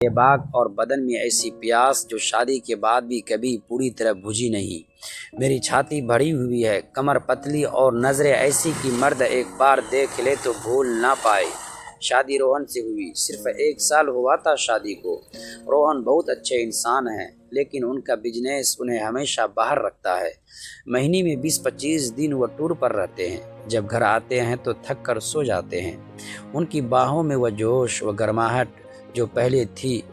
बेबाक और बदन में ऐसी प्यास जो शादी के बाद भी कभी पूरी तरह बुझी नहीं। मेरी छाती भरी हुई है, कमर पतली और नज़रें ऐसी कि मर्द एक बार देख ले तो भूल ना पाए। शादी रोहन से हुई, सिर्फ 1 साल हुआ था शादी को। रोहन बहुत अच्छे इंसान हैं, लेकिन उनका बिजनेस उन्हें हमेशा बाहर रखता है। महीने में 20-25 दिन वो टूर पर रहते हैं। जब घर आते हैं तो थक कर सो जाते हैं। उनकी बाहों में वह जोश व गर्माहट जो पहले थी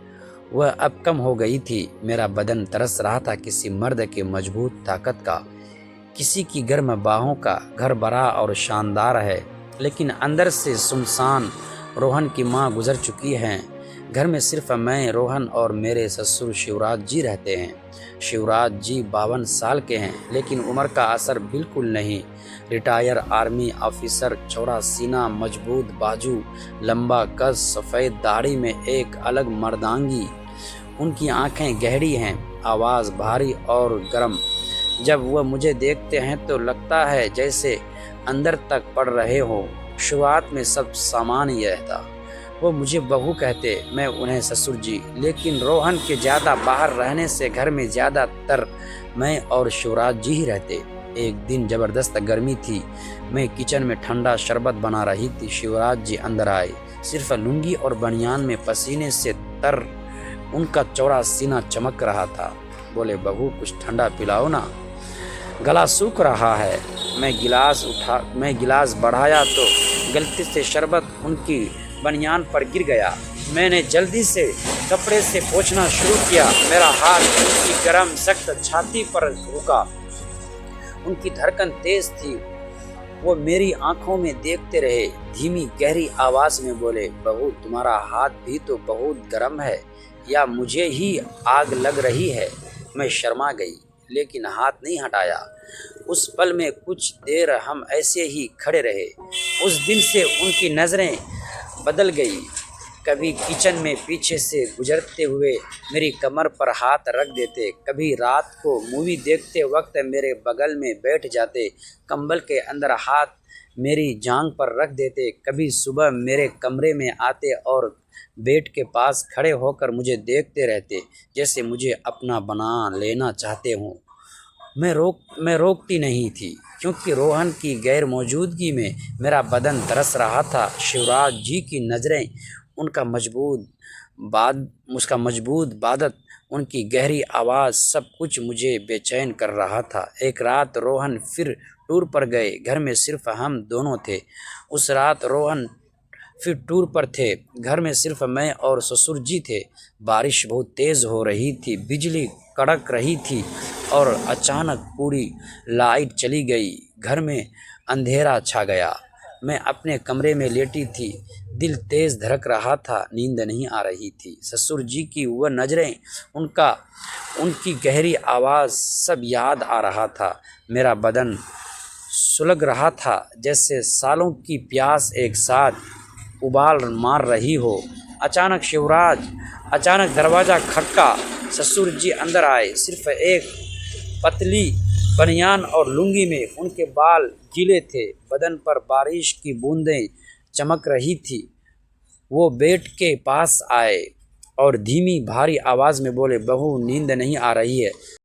वह अब कम हो गई थी। मेरा बदन तरस रहा था किसी मर्द के मजबूत ताकत का, किसी की गर्म बाहों का। घर बड़ा और शानदार है, लेकिन अंदर से सुनसान। रोहन की माँ गुजर चुकी हैं। घर में सिर्फ मैं, रोहन और मेरे ससुर शिवराज जी रहते हैं। शिवराज जी 52 साल के हैं, लेकिन उम्र का असर बिल्कुल नहीं। रिटायर आर्मी ऑफिसर, चौड़ा सीना, मजबूत बाजू, लंबा कद, सफ़ेद दाढ़ी में एक अलग मर्दांगी। उनकी आंखें गहरी हैं, आवाज़ भारी और गर्म। जब वह मुझे देखते हैं तो लगता है जैसे अंदर तक पड़ रहे हो। शुरुआत में सब सामान्य था। वो मुझे बहू कहते, मैं उन्हें ससुर जी। लेकिन रोहन के ज़्यादा बाहर रहने से घर में ज़्यादातर मैं और शिवराज जी ही रहते। एक दिन ज़बरदस्त गर्मी थी। मैं किचन में ठंडा शरबत बना रही थी। शिवराज जी अंदर आए, सिर्फ लुंगी और बनियान में, पसीने से तर। उनका चौड़ा सीना चमक रहा था। बोले, बहू कुछ ठंडा पिलाओ ना, गला सूख रहा है। मैं गिलास बढ़ाया तो गलती से शरबत उनकी बनियान पर गिर गया। मैंने जल्दी से कपड़े से पोंछना शुरू किया। मेरा हाथ उनकी गर्म सख्त छाती पर रुका। उनकी धड़कन तेज थी। वो मेरी आंखों में देखते रहे। धीमी गहरी आवाज में बोले, बहू तुम्हारा हाथ भी तो बहुत गर्म है, या मुझे ही आग लग रही है। मैं शर्मा गई, लेकिन हाथ नहीं हटाया। उस पल में कुछ देर हम ऐसे ही खड़े रहे। उस दिन से उनकी नज़रें बदल गई। कभी किचन में पीछे से गुजरते हुए मेरी कमर पर हाथ रख देते, कभी रात को मूवी देखते वक्त मेरे बगल में बैठ जाते, कंबल के अंदर हाथ मेरी जांघ पर रख देते, कभी सुबह मेरे कमरे में आते और बेड के पास खड़े होकर मुझे देखते रहते, जैसे मुझे अपना बना लेना चाहते हों। मैं रोकती नहीं थी, क्योंकि रोहन की गैर मौजूदगी में मेरा बदन तरस रहा था। शिवराज जी की नज़रें, उसका मजबूत बादत, उनकी गहरी आवाज़, सब कुछ मुझे बेचैन कर रहा था। एक रात रोहन फिर टूर पर गए। घर में सिर्फ हम दोनों थे। उस रात रोहन फिर टूर पर थे। घर में सिर्फ मैं और ससुर जी थे। बारिश बहुत तेज़ हो रही थी, बिजली कड़क रही थी और अचानक पूरी लाइट चली गई। घर में अंधेरा छा गया। मैं अपने कमरे में लेटी थी। दिल तेज़ धड़क रहा था, नींद नहीं आ रही थी। ससुर जी की वह नज़रें, उनकी गहरी आवाज़, सब याद आ रहा था। मेरा बदन सुलग रहा था, जैसे सालों की प्यास एक साथ उबाल मार रही हो। अचानक दरवाज़ा खटका। ससुर जी अंदर आए, सिर्फ एक पतली बनियान और लुंगी में। उनके बाल गीले थे, बदन पर बारिश की बूंदें चमक रही थी। वो बेड के पास आए और धीमी भारी आवाज़ में बोले, बहू नींद नहीं आ रही है?